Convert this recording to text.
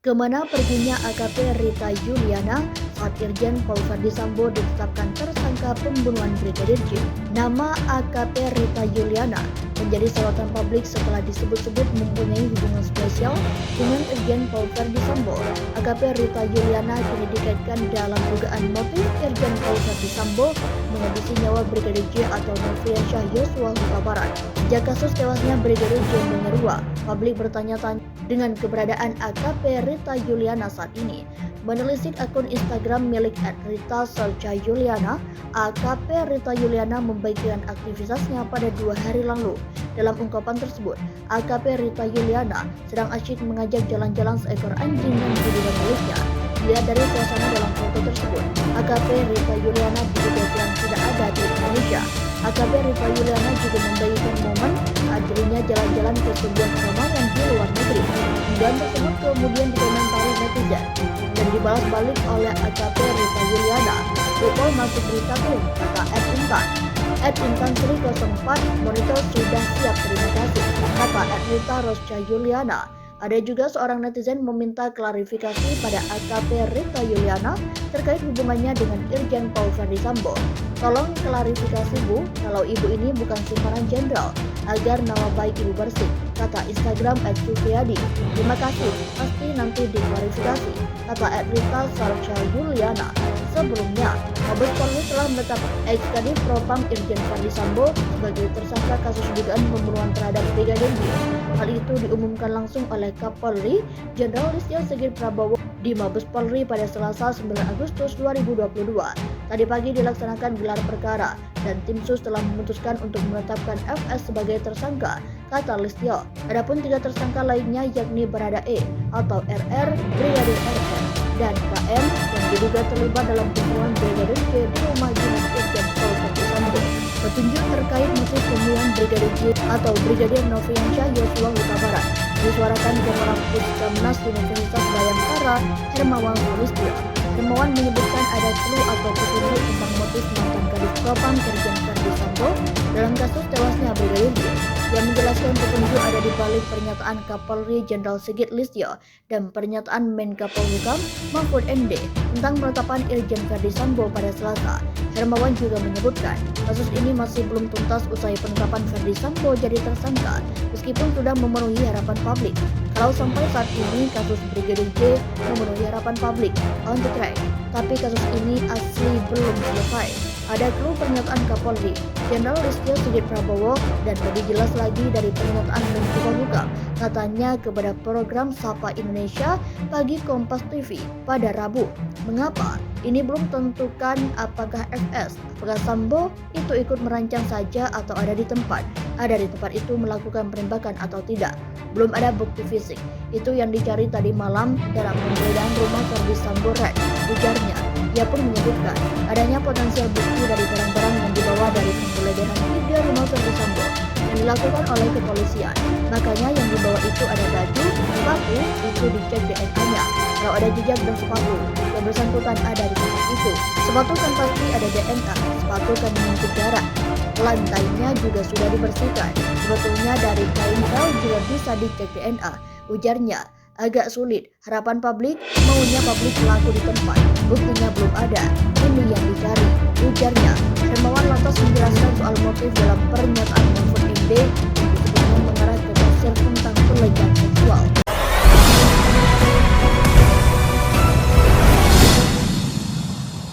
Kemana perginya AKP Rita Juliana saat Irjen Paul Ferdy Sambo ditetapkan tersangka pembunuhan Brigadir J? Nama AKP Rita Juliana menjadi sorotan publik setelah disebut-sebut mempunyai hubungan spesial dengan Irjen Paul Ferdy Sambo. AKP Rita Juliana kini dikaitkan dalam dugaan motif Irjen Paul Ferdy Sambo menghabisi nyawa Brigadir J atau Nofriansyah Yosua Huta Barat. Sejak kasus tewasnya Brigadir J menyeruak, publik bertanya-tanya dengan keberadaan AKP Rita Juliana saat ini. Menelisik akun Instagram milik @rita_juliana, AKP Rita Juliana membagikan aktivitasnya pada 2 hari lalu. Dalam ungkapan tersebut, AKP Rita Juliana sedang asyik mengajak jalan-jalan seekor anjing yang diduga miliknya. Dilihat dari suasana dalam foto tersebut, AKP Rita Juliana diduga bilang tidak ada di Indonesia. AKP Rita Juliana juga membagikan momen saat dirinya jalan-jalan ke sebuah keramaian di luar negeri. Dan tersebut kemudian dikomentari netizen dan dibalas balik oleh AKP Rita Juliana. "Pukul masuk berita tuh," kata @intan. @intan304 monitor sudah siap, terima kasih, kata @rita Rosca Juliana. Ada juga seorang netizen meminta klarifikasi pada AKP Rita Juliana terkait hubungannya dengan Irjen Paul Ferdy Sambo. "Tolong klarifikasi Bu, kalau ibu ini bukan simpanan jenderal, agar nama baik ibu bersih," kata Instagram @supriyadi. "Terima kasih, pasti nanti diklarifikasi," kata @rita Sarcha Juliana. Sebelumnya, Mabes Polri telah menetapkan ex-Kadif Propam Irjen Ferdy Sambo sebagai tersangka kasus dugaan pembunuhan terhadap Brigadir J. Hal itu diumumkan langsung oleh Kapolri Jenderal Listio Sigit Prabowo di Mabes Polri pada Selasa 9 Agustus 2022. Tadi pagi dilaksanakan gelar perkara dan tim sus telah memutuskan untuk menetapkan FS sebagai tersangka, kata Listio. Adapun 3 tersangka lainnya yakni Barada E atau RR, Brigadir RR, dan KM yang diduga terlibat dalam pembunuhan Brigadir J di rumah dinas Irjen Paul Ferdy Sambo. Petunjuk terkait motif pembunuhan Brigadir J atau Brigadir Nofriansyah Yosua Huta Barat disuarakan Ketua Puskamnas Universitas Bayangkara Hermawan Sulistyo. Hermawan menyebutkan ada clue atau petunjuk tentang motif mantan Kadif Propam Irjen Ferdy Sambo dalam kasus tewasnya Brigadir J. Yang menjelaskan petunjuk ada di balik pernyataan Kapolri Jenderal Sigit Listio dan pernyataan Menko Polhukam Mahfud MD tentang penetapan Irjen Ferdy Sambo pada Selasa. Hermawan juga menyebutkan kasus ini masih belum tuntas usai penetapan Ferdy Sambo jadi tersangka meskipun sudah memenuhi harapan publik. Kalau sampai saat ini kasus Brigadir J memenuhi harapan publik on the track, tapi kasus ini asli belum selesai. Ada clue pernyataan Kapolri Jenderal Listio Sigit Prabowo dan lebih jelas lagi dari pernyataan Menko Polhukam, katanya kepada program Sapa Indonesia Pagi Kompas TV pada Rabu. Mengapa? Ini belum tentukan apakah FS, apakah Sambo itu ikut merancang saja atau ada di tempat itu melakukan penembakan atau tidak. Belum ada bukti fisik. Itu yang dicari tadi malam dalam penggeledahan rumah Ferdy Sambo Red, ujarnya. Ia pun menyebutkan adanya potensial bukti dari barang-barang yang dibawa dari penggeledahan 3 rumah Ferdy Sambo yang dilakukan oleh kepolisian. Makanya yang dibawa itu ada baju, sepatu, itu dicek DNA-nya. Kalau ada jejak dan sepatu yang bersangkutan ada di tempat itu. Sepatu kan pasti ada DNA, sepatu kan mengikut darah. Lantainya juga sudah dibersihkan. Sebetulnya dari kain pel juga bisa dicek DNA, ujarnya. Agak sulit, harapan publik maunya publik pelaku di tempat, buktinya belum ada, ini yang dicari, ujarnya. Hermawan lantas menjelaskan soal motif dalam pernyataan Mahfud MD yang disebutnya mengarah ke tafsir tentang pelecehan